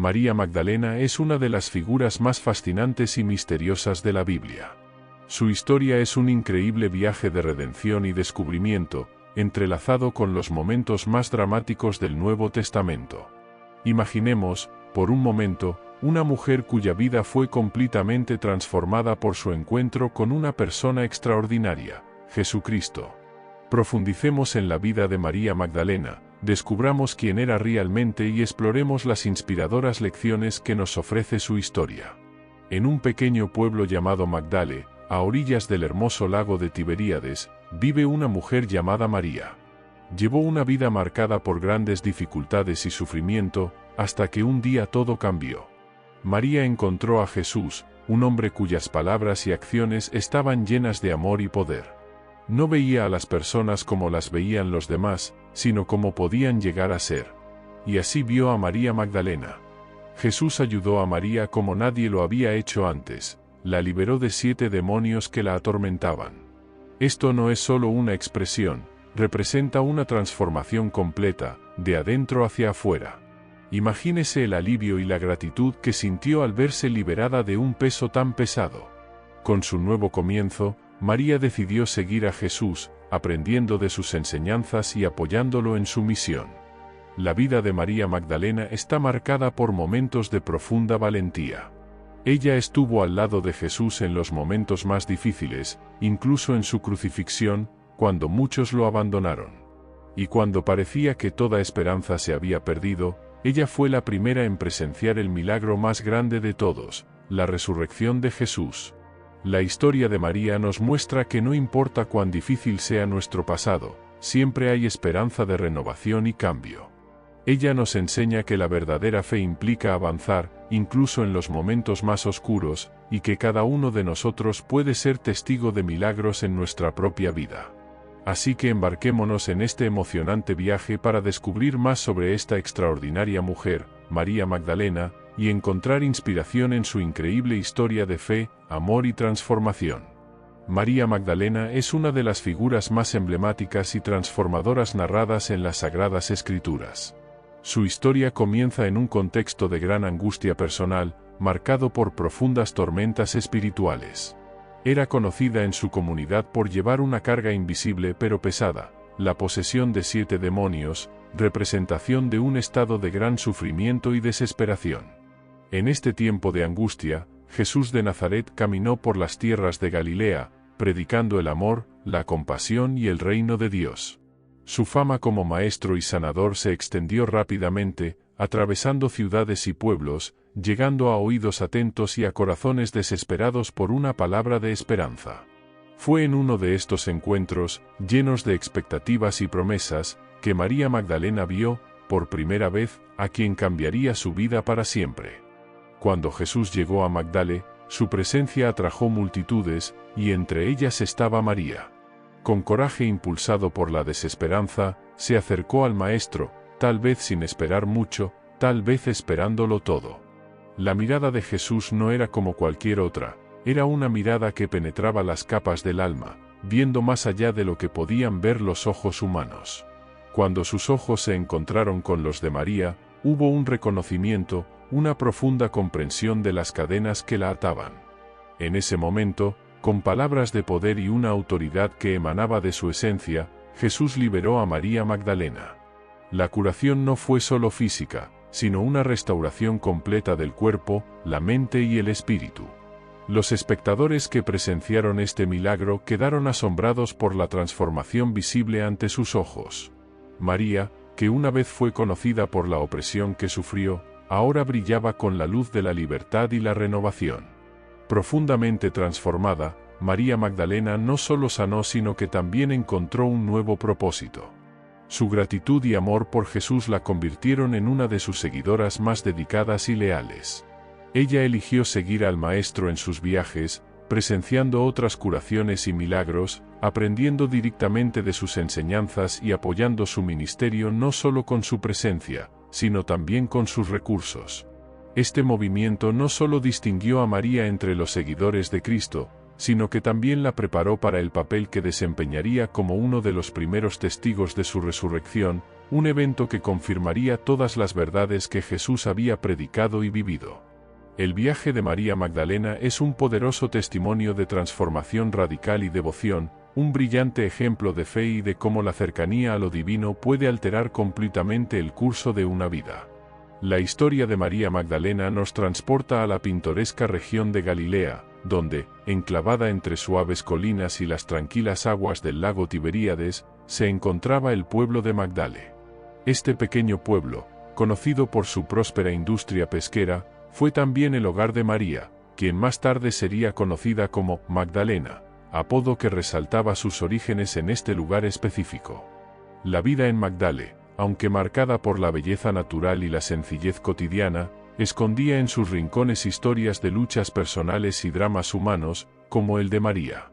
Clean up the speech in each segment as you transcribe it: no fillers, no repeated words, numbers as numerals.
María Magdalena es una de las figuras más fascinantes y misteriosas de la Biblia. Su historia es un increíble viaje de redención y descubrimiento, entrelazado con los momentos más dramáticos del Nuevo Testamento. Imaginemos, por un momento, una mujer cuya vida fue completamente transformada por su encuentro con una persona extraordinaria, Jesucristo. Profundicemos en la vida de María Magdalena, descubramos quién era realmente y exploremos las inspiradoras lecciones que nos ofrece su historia. En un pequeño pueblo llamado Magdale, a orillas del hermoso lago de Tiberíades, vive una mujer llamada María. Llevó una vida marcada por grandes dificultades y sufrimiento, hasta que un día todo cambió. María encontró a Jesús, un hombre cuyas palabras y acciones estaban llenas de amor y poder. No veía a las personas como las veían los demás, sino como podían llegar a ser. Y así vio a María Magdalena. Jesús ayudó a María como nadie lo había hecho antes, la liberó de 7 demonios que la atormentaban. Esto no es solo una expresión, representa una transformación completa, de adentro hacia afuera. Imagínese el alivio y la gratitud que sintió al verse liberada de un peso tan pesado. Con su nuevo comienzo, María decidió seguir a Jesús, aprendiendo de sus enseñanzas y apoyándolo en su misión. La vida de María Magdalena está marcada por momentos de profunda valentía. Ella estuvo al lado de Jesús en los momentos más difíciles, incluso en su crucifixión, cuando muchos lo abandonaron. Y cuando parecía que toda esperanza se había perdido, ella fue la primera en presenciar el milagro más grande de todos, la resurrección de Jesús. La historia de María nos muestra que no importa cuán difícil sea nuestro pasado, siempre hay esperanza de renovación y cambio. Ella nos enseña que la verdadera fe implica avanzar, incluso en los momentos más oscuros, y que cada uno de nosotros puede ser testigo de milagros en nuestra propia vida. Así que embarquémonos en este emocionante viaje para descubrir más sobre esta extraordinaria mujer, María Magdalena, y encontrar inspiración en su increíble historia de fe, amor y transformación. María Magdalena es una de las figuras más emblemáticas y transformadoras narradas en las Sagradas Escrituras. Su historia comienza en un contexto de gran angustia personal, marcado por profundas tormentas espirituales. Era conocida en su comunidad por llevar una carga invisible pero pesada, la posesión de 7 demonios, representación de un estado de gran sufrimiento y desesperación. En este tiempo de angustia, Jesús de Nazaret caminó por las tierras de Galilea, predicando el amor, la compasión y el reino de Dios. Su fama como maestro y sanador se extendió rápidamente, atravesando ciudades y pueblos, llegando a oídos atentos y a corazones desesperados por una palabra de esperanza. Fue en uno de estos encuentros, llenos de expectativas y promesas, que María Magdalena vio, por primera vez, a quien cambiaría su vida para siempre. Cuando Jesús llegó a Magdale, su presencia atrajo multitudes, y entre ellas estaba María. Con coraje impulsado por la desesperanza, se acercó al Maestro, tal vez sin esperar mucho, tal vez esperándolo todo. La mirada de Jesús no era como cualquier otra, era una mirada que penetraba las capas del alma, viendo más allá de lo que podían ver los ojos humanos. Cuando sus ojos se encontraron con los de María, hubo un reconocimiento, una profunda comprensión de las cadenas que la ataban. En ese momento, con palabras de poder y una autoridad que emanaba de su esencia, Jesús liberó a María Magdalena. La curación no fue solo física, sino una restauración completa del cuerpo, la mente y el espíritu. Los espectadores que presenciaron este milagro quedaron asombrados por la transformación visible ante sus ojos. María, que una vez fue conocida por la opresión que sufrió, ahora brillaba con la luz de la libertad y la renovación. Profundamente transformada, María Magdalena no solo sanó sino que también encontró un nuevo propósito. Su gratitud y amor por Jesús la convirtieron en una de sus seguidoras más dedicadas y leales. Ella eligió seguir al Maestro en sus viajes, presenciando otras curaciones y milagros, aprendiendo directamente de sus enseñanzas y apoyando su ministerio no solo con su presencia, sino también con sus recursos. Este movimiento no solo distinguió a María entre los seguidores de Cristo, sino que también la preparó para el papel que desempeñaría como uno de los primeros testigos de su resurrección, un evento que confirmaría todas las verdades que Jesús había predicado y vivido. El viaje de María Magdalena es un poderoso testimonio de transformación radical y devoción, un brillante ejemplo de fe y de cómo la cercanía a lo divino puede alterar completamente el curso de una vida. La historia de María Magdalena nos transporta a la pintoresca región de Galilea, donde, enclavada entre suaves colinas y las tranquilas aguas del lago Tiberíades, se encontraba el pueblo de Magdala. Este pequeño pueblo, conocido por su próspera industria pesquera, fue también el hogar de María, quien más tarde sería conocida como Magdalena, apodo que resaltaba sus orígenes en este lugar específico. La vida en Magdala, aunque marcada por la belleza natural y la sencillez cotidiana, escondía en sus rincones historias de luchas personales y dramas humanos, como el de María.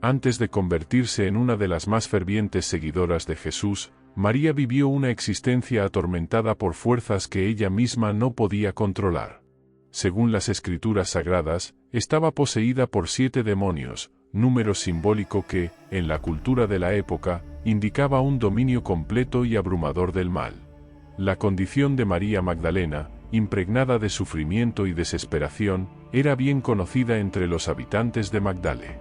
Antes de convertirse en una de las más fervientes seguidoras de Jesús, María vivió una existencia atormentada por fuerzas que ella misma no podía controlar. Según las Escrituras Sagradas, estaba poseída por 7 demonios, número simbólico que, en la cultura de la época, indicaba un dominio completo y abrumador del mal. La condición de María Magdalena, impregnada de sufrimiento y desesperación, era bien conocida entre los habitantes de Magdala.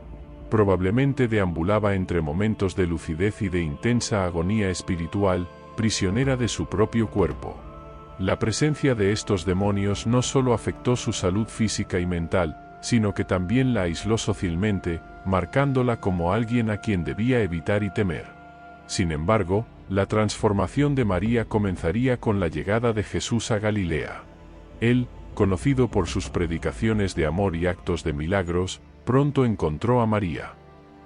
Probablemente deambulaba entre momentos de lucidez y de intensa agonía espiritual, prisionera de su propio cuerpo. La presencia de estos demonios no solo afectó su salud física y mental, sino que también la aisló socialmente, marcándola como alguien a quien debía evitar y temer. Sin embargo, la transformación de María comenzaría con la llegada de Jesús a Galilea. Él, conocido por sus predicaciones de amor y actos de milagros, pronto encontró a María.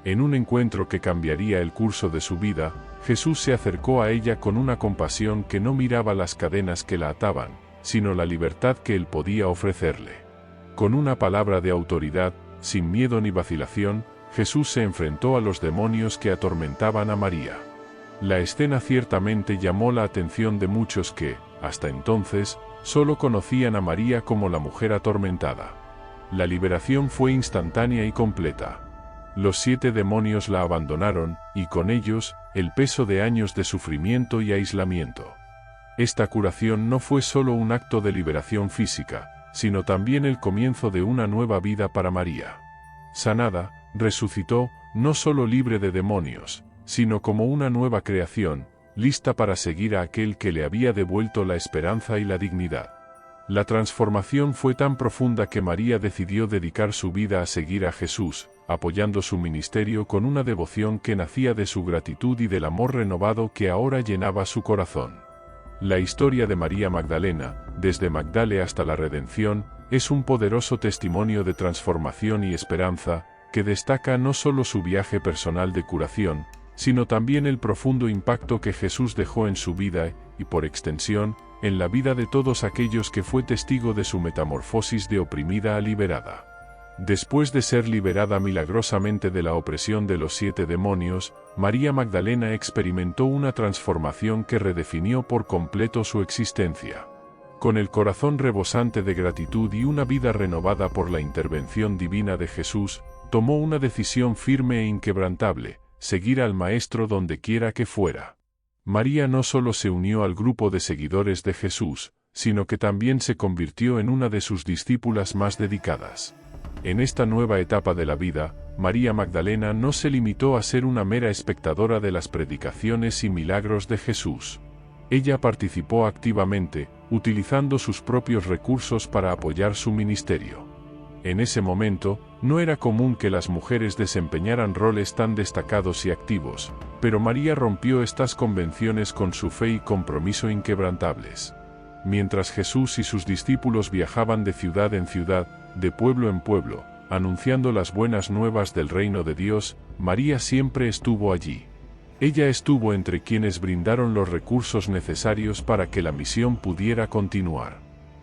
En un encuentro que cambiaría el curso de su vida, Jesús se acercó a ella con una compasión que no miraba las cadenas que la ataban, sino la libertad que él podía ofrecerle. Con una palabra de autoridad, sin miedo ni vacilación, Jesús se enfrentó a los demonios que atormentaban a María. La escena ciertamente llamó la atención de muchos que, hasta entonces, solo conocían a María como la mujer atormentada. La liberación fue instantánea y completa. Los 7 demonios la abandonaron, y con ellos, el peso de años de sufrimiento y aislamiento. Esta curación no fue solo un acto de liberación física, sino también el comienzo de una nueva vida para María. Sanada, resucitó, no solo libre de demonios, sino como una nueva creación, lista para seguir a aquel que le había devuelto la esperanza y la dignidad. La transformación fue tan profunda que María decidió dedicar su vida a seguir a Jesús, apoyando su ministerio con una devoción que nacía de su gratitud y del amor renovado que ahora llenaba su corazón. La historia de María Magdalena, desde Magdala hasta la redención, es un poderoso testimonio de transformación y esperanza, que destaca no solo su viaje personal de curación, sino también el profundo impacto que Jesús dejó en su vida y, por extensión, en la vida de todos aquellos que fue testigo de su metamorfosis de oprimida a liberada. Después de ser liberada milagrosamente de la opresión de los 7 demonios, María Magdalena experimentó una transformación que redefinió por completo su existencia. Con el corazón rebosante de gratitud y una vida renovada por la intervención divina de Jesús, tomó una decisión firme e inquebrantable: seguir al Maestro donde quiera que fuera. María no solo se unió al grupo de seguidores de Jesús, sino que también se convirtió en una de sus discípulas más dedicadas. En esta nueva etapa de la vida, María Magdalena no se limitó a ser una mera espectadora de las predicaciones y milagros de Jesús. Ella participó activamente, utilizando sus propios recursos para apoyar su ministerio. En ese momento, no era común que las mujeres desempeñaran roles tan destacados y activos, pero María rompió estas convenciones con su fe y compromiso inquebrantables. Mientras Jesús y sus discípulos viajaban de ciudad en ciudad, de pueblo en pueblo, anunciando las buenas nuevas del reino de Dios, María siempre estuvo allí. Ella estuvo entre quienes brindaron los recursos necesarios para que la misión pudiera continuar.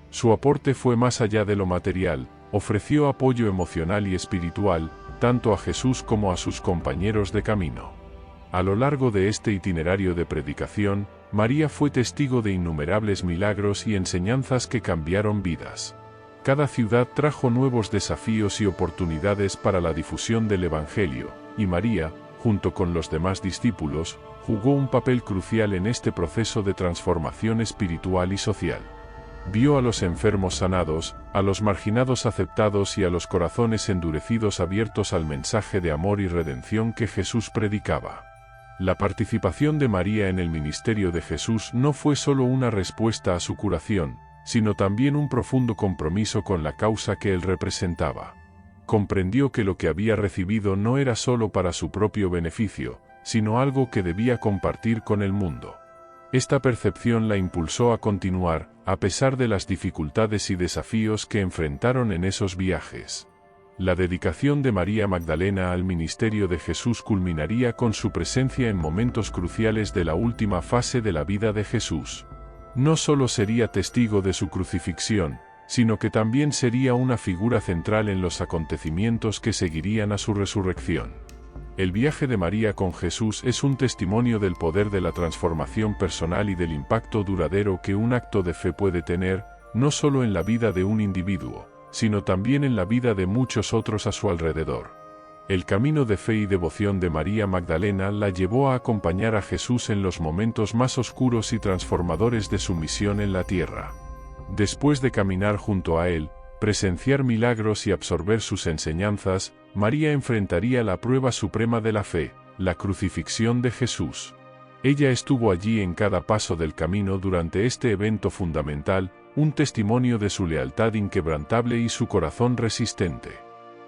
Su aporte fue más allá de lo material, ofreció apoyo emocional y espiritual, tanto a Jesús como a sus compañeros de camino. A lo largo de este itinerario de predicación, María fue testigo de innumerables milagros y enseñanzas que cambiaron vidas. Cada ciudad trajo nuevos desafíos y oportunidades para la difusión del Evangelio, y María, junto con los demás discípulos, jugó un papel crucial en este proceso de transformación espiritual y social. Vio a los enfermos sanados, a los marginados aceptados y a los corazones endurecidos abiertos al mensaje de amor y redención que Jesús predicaba. La participación de María en el ministerio de Jesús no fue solo una respuesta a su curación, sino también un profundo compromiso con la causa que él representaba. Comprendió que lo que había recibido no era solo para su propio beneficio, sino algo que debía compartir con el mundo. Esta percepción la impulsó a continuar, a pesar de las dificultades y desafíos que enfrentaron en esos viajes. La dedicación de María Magdalena al ministerio de Jesús culminaría con su presencia en momentos cruciales de la última fase de la vida de Jesús. No solo sería testigo de su crucifixión, sino que también sería una figura central en los acontecimientos que seguirían a su resurrección. El viaje de María con Jesús es un testimonio del poder de la transformación personal y del impacto duradero que un acto de fe puede tener, no solo en la vida de un individuo, sino también en la vida de muchos otros a su alrededor. El camino de fe y devoción de María Magdalena la llevó a acompañar a Jesús en los momentos más oscuros y transformadores de su misión en la tierra. Después de caminar junto a él, presenciar milagros y absorber sus enseñanzas, María enfrentaría la prueba suprema de la fe, la crucifixión de Jesús. Ella estuvo allí en cada paso del camino durante este evento fundamental, un testimonio de su lealtad inquebrantable y su corazón resistente.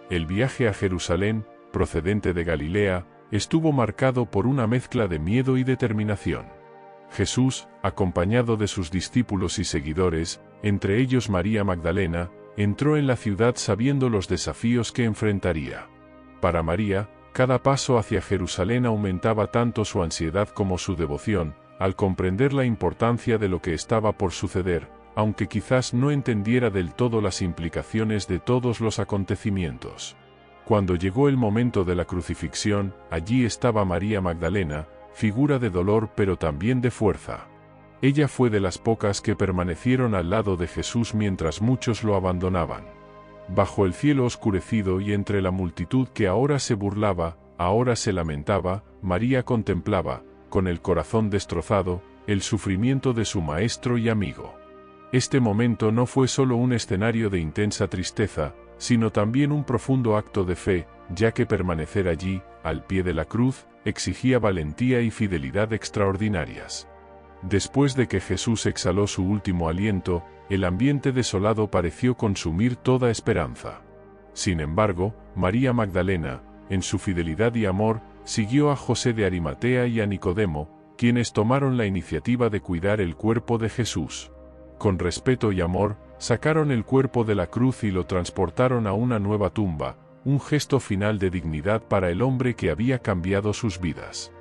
El viaje a Jerusalén, procedente de Galilea, estuvo marcado por una mezcla de miedo y determinación. Jesús, acompañado de sus discípulos y seguidores, entre ellos María Magdalena, entró en la ciudad sabiendo los desafíos que enfrentaría. Para María, cada paso hacia Jerusalén aumentaba tanto su ansiedad como su devoción, al comprender la importancia de lo que estaba por suceder, aunque quizás no entendiera del todo las implicaciones de todos los acontecimientos. Cuando llegó el momento de la crucifixión, allí estaba María Magdalena, figura de dolor pero también de fuerza. Ella fue de las pocas que permanecieron al lado de Jesús mientras muchos lo abandonaban. Bajo el cielo oscurecido y entre la multitud que ahora se burlaba, ahora se lamentaba, María contemplaba, con el corazón destrozado, el sufrimiento de su maestro y amigo. Este momento no fue solo un escenario de intensa tristeza, sino también un profundo acto de fe, ya que permanecer allí, al pie de la cruz, exigía valentía y fidelidad extraordinarias. Después de que Jesús exhaló su último aliento, el ambiente desolado pareció consumir toda esperanza. Sin embargo, María Magdalena, en su fidelidad y amor, siguió a José de Arimatea y a Nicodemo, quienes tomaron la iniciativa de cuidar el cuerpo de Jesús. Con respeto y amor, sacaron el cuerpo de la cruz y lo transportaron a una nueva tumba, un gesto final de dignidad para el hombre que había cambiado sus vidas.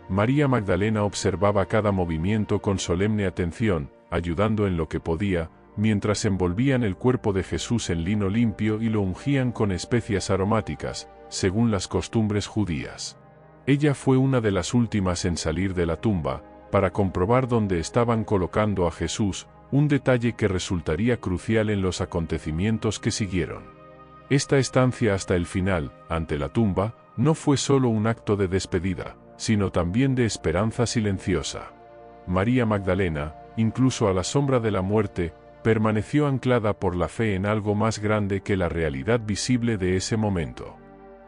María Magdalena observaba cada movimiento con solemne atención, ayudando en lo que podía, mientras envolvían el cuerpo de Jesús en lino limpio y lo ungían con especias aromáticas, según las costumbres judías. Ella fue una de las últimas en salir de la tumba, para comprobar dónde estaban colocando a Jesús, un detalle que resultaría crucial en los acontecimientos que siguieron. Esta estancia hasta el final, ante la tumba, no fue solo un acto de despedida, sino también de esperanza silenciosa. María Magdalena, incluso a la sombra de la muerte, permaneció anclada por la fe en algo más grande que la realidad visible de ese momento.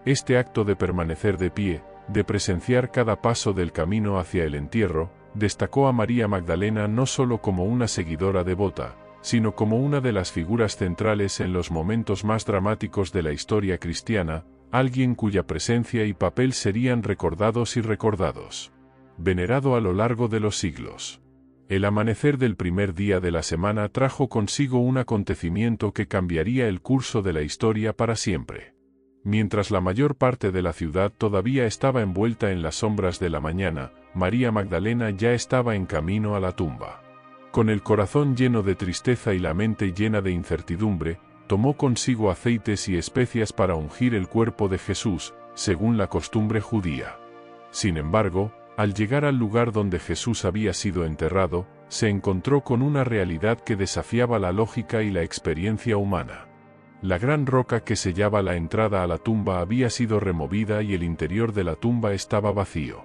Este acto de permanecer de pie, de presenciar cada paso del camino hacia el entierro, destacó a María Magdalena no solo como una seguidora devota, sino como una de las figuras centrales en los momentos más dramáticos de la historia cristiana, alguien cuya presencia y papel serían recordados y recordados. Venerado a lo largo de los siglos. El amanecer del primer día de la semana trajo consigo un acontecimiento que cambiaría el curso de la historia para siempre. Mientras la mayor parte de la ciudad todavía estaba envuelta en las sombras de la mañana, María Magdalena ya estaba en camino a la tumba. Con el corazón lleno de tristeza y la mente llena de incertidumbre, tomó consigo aceites y especias para ungir el cuerpo de Jesús, según la costumbre judía. Sin embargo, al llegar al lugar donde Jesús había sido enterrado, se encontró con una realidad que desafiaba la lógica y la experiencia humana. La gran roca que sellaba la entrada a la tumba había sido removida y el interior de la tumba estaba vacío.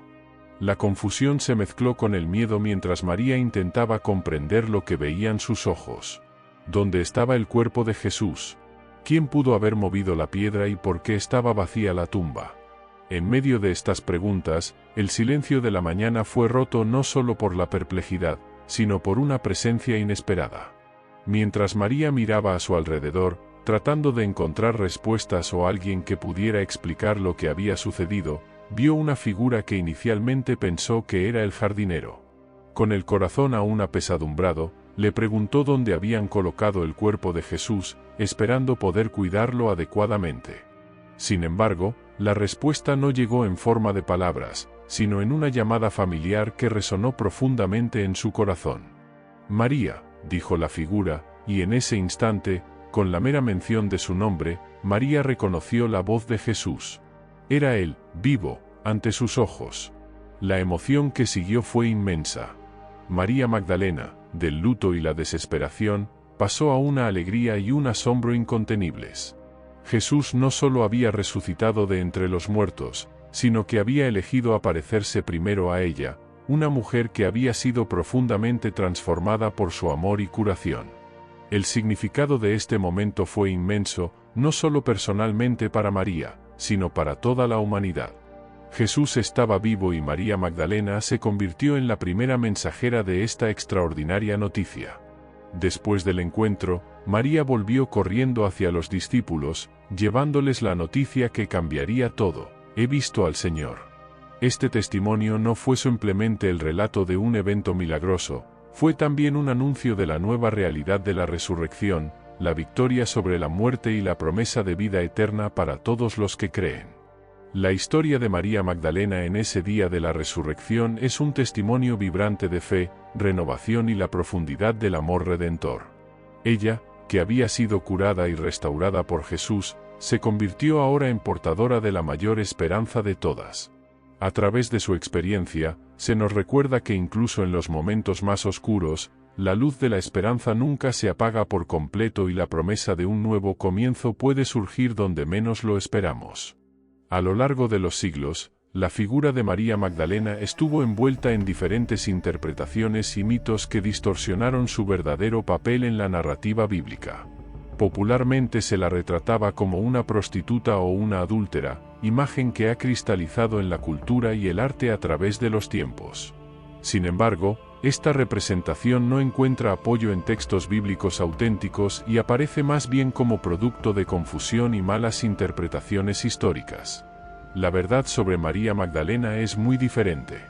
La confusión se mezcló con el miedo mientras María intentaba comprender lo que veían sus ojos. ¿Dónde estaba el cuerpo de Jesús? ¿Quién pudo haber movido la piedra y por qué estaba vacía la tumba? En medio de estas preguntas, el silencio de la mañana fue roto no solo por la perplejidad, sino por una presencia inesperada. Mientras María miraba a su alrededor, tratando de encontrar respuestas o alguien que pudiera explicar lo que había sucedido, vio una figura que inicialmente pensó que era el jardinero. Con el corazón aún apesadumbrado, le preguntó dónde habían colocado el cuerpo de Jesús, esperando poder cuidarlo adecuadamente. Sin embargo, la respuesta no llegó en forma de palabras, sino en una llamada familiar que resonó profundamente en su corazón. «María», dijo la figura, y en ese instante, con la mera mención de su nombre, María reconoció la voz de Jesús. Era él, vivo, ante sus ojos. La emoción que siguió fue inmensa. María Magdalena, del luto y la desesperación, pasó a una alegría y un asombro incontenibles. Jesús no solo había resucitado de entre los muertos, sino que había elegido aparecerse primero a ella, una mujer que había sido profundamente transformada por su amor y curación. El significado de este momento fue inmenso, no solo personalmente para María, sino para toda la humanidad. Jesús estaba vivo y María Magdalena se convirtió en la primera mensajera de esta extraordinaria noticia. Después del encuentro, María volvió corriendo hacia los discípulos, llevándoles la noticia que cambiaría todo: «He visto al Señor». Este testimonio no fue simplemente el relato de un evento milagroso, fue también un anuncio de la nueva realidad de la resurrección, la victoria sobre la muerte y la promesa de vida eterna para todos los que creen. La historia de María Magdalena en ese día de la resurrección es un testimonio vibrante de fe, renovación y la profundidad del amor redentor. Ella, que había sido curada y restaurada por Jesús, se convirtió ahora en portadora de la mayor esperanza de todas. A través de su experiencia, se nos recuerda que incluso en los momentos más oscuros, la luz de la esperanza nunca se apaga por completo y la promesa de un nuevo comienzo puede surgir donde menos lo esperamos. A lo largo de los siglos, la figura de María Magdalena estuvo envuelta en diferentes interpretaciones y mitos que distorsionaron su verdadero papel en la narrativa bíblica. Popularmente se la retrataba como una prostituta o una adúltera, imagen que ha cristalizado en la cultura y el arte a través de los tiempos. Sin embargo, esta representación no encuentra apoyo en textos bíblicos auténticos y aparece más bien como producto de confusión y malas interpretaciones históricas. La verdad sobre María Magdalena es muy diferente.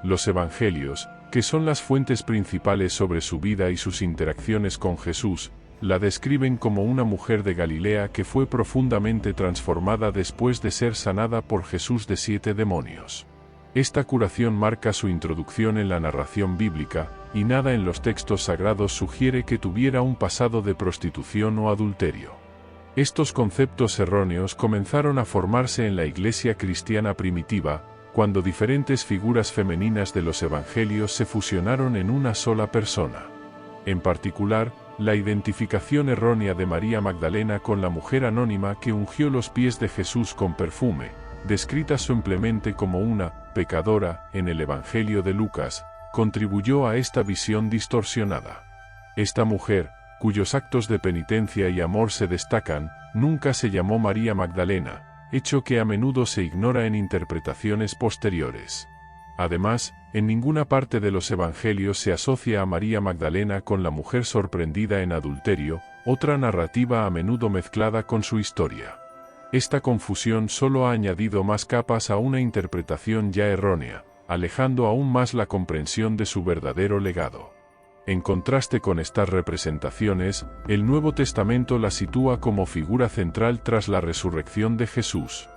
Los evangelios, que son las fuentes principales sobre su vida y sus interacciones con Jesús, la describen como una mujer de Galilea que fue profundamente transformada después de ser sanada por Jesús de 7 demonios. Esta curación marca su introducción en la narración bíblica, y nada en los textos sagrados sugiere que tuviera un pasado de prostitución o adulterio. Estos conceptos erróneos comenzaron a formarse en la Iglesia cristiana primitiva, cuando diferentes figuras femeninas de los evangelios se fusionaron en una sola persona. En particular, la identificación errónea de María Magdalena con la mujer anónima que ungió los pies de Jesús con perfume, descrita simplemente como una pecadora en el Evangelio de Lucas, contribuyó a esta visión distorsionada. Esta mujer, cuyos actos de penitencia y amor se destacan, nunca se llamó María Magdalena, hecho que a menudo se ignora en interpretaciones posteriores. Además, en ninguna parte de los evangelios se asocia a María Magdalena con la mujer sorprendida en adulterio, otra narrativa a menudo mezclada con su historia. Esta confusión solo ha añadido más capas a una interpretación ya errónea, alejando aún más la comprensión de su verdadero legado. En contraste con estas representaciones, el Nuevo Testamento la sitúa como figura central tras la resurrección de Jesús.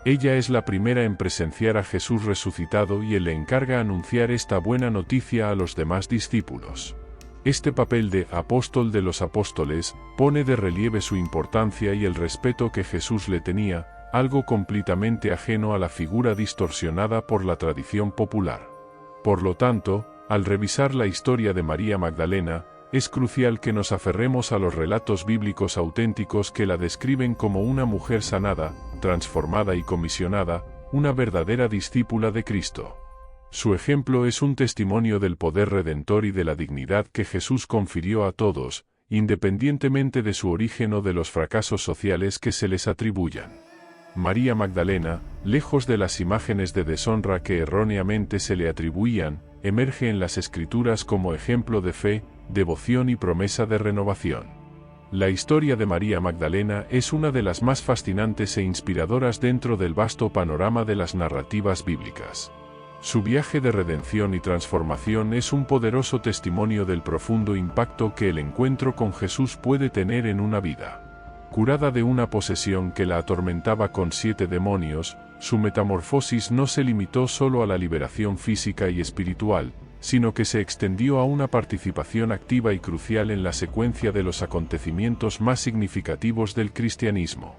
Ella es la primera en presenciar a Jesús resucitado y él le encarga anunciar esta buena noticia a los demás discípulos. Este papel de apóstol de los apóstoles pone de relieve su importancia y el respeto que Jesús le tenía, algo completamente ajeno a la figura distorsionada por la tradición popular. Por lo tanto, al revisar la historia de María Magdalena, es crucial que nos aferremos a los relatos bíblicos auténticos que la describen como una mujer sanada, transformada y comisionada, una verdadera discípula de Cristo. Su ejemplo es un testimonio del poder redentor y de la dignidad que Jesús confirió a todos, independientemente de su origen o de los fracasos sociales que se les atribuyan. María Magdalena, lejos de las imágenes de deshonra que erróneamente se le atribuían, emerge en las Escrituras como ejemplo de fe, devoción y promesa de renovación. La historia de María Magdalena es una de las más fascinantes e inspiradoras dentro del vasto panorama de las narrativas bíblicas. Su viaje de redención y transformación es un poderoso testimonio del profundo impacto que el encuentro con Jesús puede tener en una vida. Curada de una posesión que la atormentaba con 7 demonios, su metamorfosis no se limitó solo a la liberación física y espiritual, sino que se extendió a una participación activa y crucial en la secuencia de los acontecimientos más significativos del cristianismo.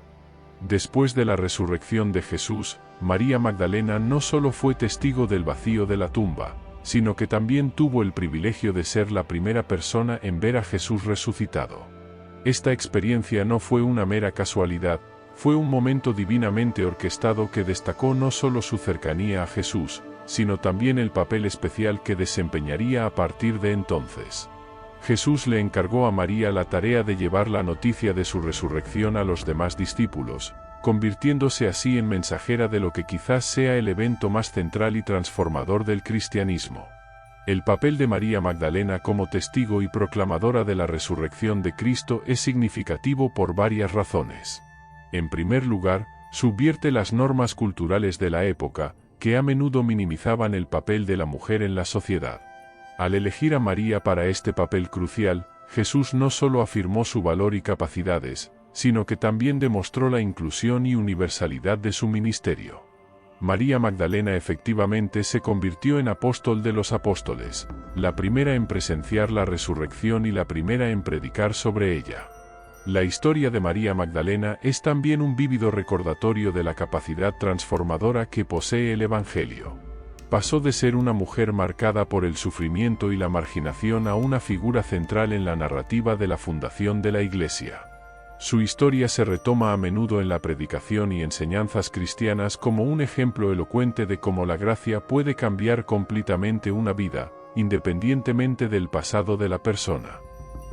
Después de la resurrección de Jesús, María Magdalena no solo fue testigo del vacío de la tumba, sino que también tuvo el privilegio de ser la primera persona en ver a Jesús resucitado. Esta experiencia no fue una mera casualidad, fue un momento divinamente orquestado que destacó no solo su cercanía a Jesús, sino también el papel especial que desempeñaría a partir de entonces. Jesús le encargó a María la tarea de llevar la noticia de su resurrección a los demás discípulos, convirtiéndose así en mensajera de lo que quizás sea el evento más central y transformador del cristianismo. El papel de María Magdalena como testigo y proclamadora de la resurrección de Cristo es significativo por varias razones. En primer lugar, subvierte las normas culturales de la época, que a menudo minimizaban el papel de la mujer en la sociedad. Al elegir a María para este papel crucial, Jesús no solo afirmó su valor y capacidades, sino que también demostró la inclusión y universalidad de su ministerio. María Magdalena efectivamente se convirtió en apóstol de los apóstoles, la primera en presenciar la resurrección y la primera en predicar sobre ella. La historia de María Magdalena es también un vívido recordatorio de la capacidad transformadora que posee el Evangelio. Pasó de ser una mujer marcada por el sufrimiento y la marginación a una figura central en la narrativa de la fundación de la Iglesia. Su historia se retoma a menudo en la predicación y enseñanzas cristianas como un ejemplo elocuente de cómo la gracia puede cambiar completamente una vida, independientemente del pasado de la persona.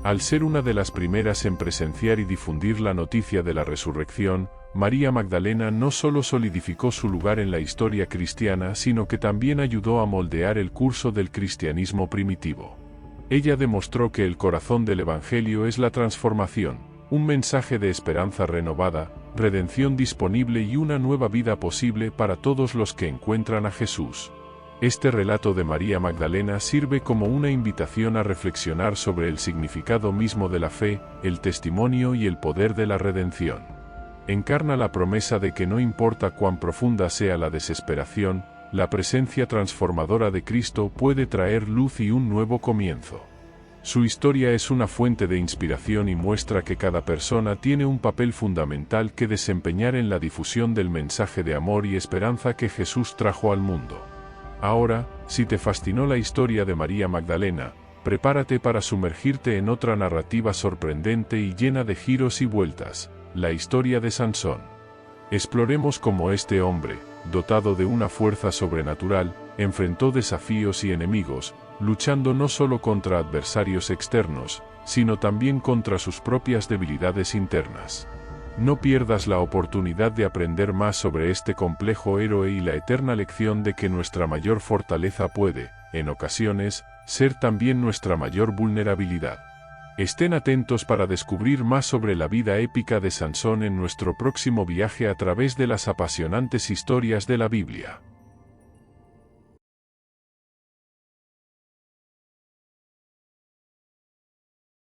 Al ser una de las primeras en presenciar y difundir la noticia de la resurrección, María Magdalena no solo solidificó su lugar en la historia cristiana, sino que también ayudó a moldear el curso del cristianismo primitivo. Ella demostró que el corazón del Evangelio es la transformación, un mensaje de esperanza renovada, redención disponible y una nueva vida posible para todos los que encuentran a Jesús. Este relato de María Magdalena sirve como una invitación a reflexionar sobre el significado mismo de la fe, el testimonio y el poder de la redención. Encarna la promesa de que no importa cuán profunda sea la desesperación, la presencia transformadora de Cristo puede traer luz y un nuevo comienzo. Su historia es una fuente de inspiración y muestra que cada persona tiene un papel fundamental que desempeñar en la difusión del mensaje de amor y esperanza que Jesús trajo al mundo. Ahora, si te fascinó la historia de María Magdalena, prepárate para sumergirte en otra narrativa sorprendente y llena de giros y vueltas, la historia de Sansón. Exploremos cómo este hombre, dotado de una fuerza sobrenatural, enfrentó desafíos y enemigos, luchando no solo contra adversarios externos, sino también contra sus propias debilidades internas. No pierdas la oportunidad de aprender más sobre este complejo héroe y la eterna lección de que nuestra mayor fortaleza puede, en ocasiones, ser también nuestra mayor vulnerabilidad. Estén atentos para descubrir más sobre la vida épica de Sansón en nuestro próximo viaje a través de las apasionantes historias de la Biblia.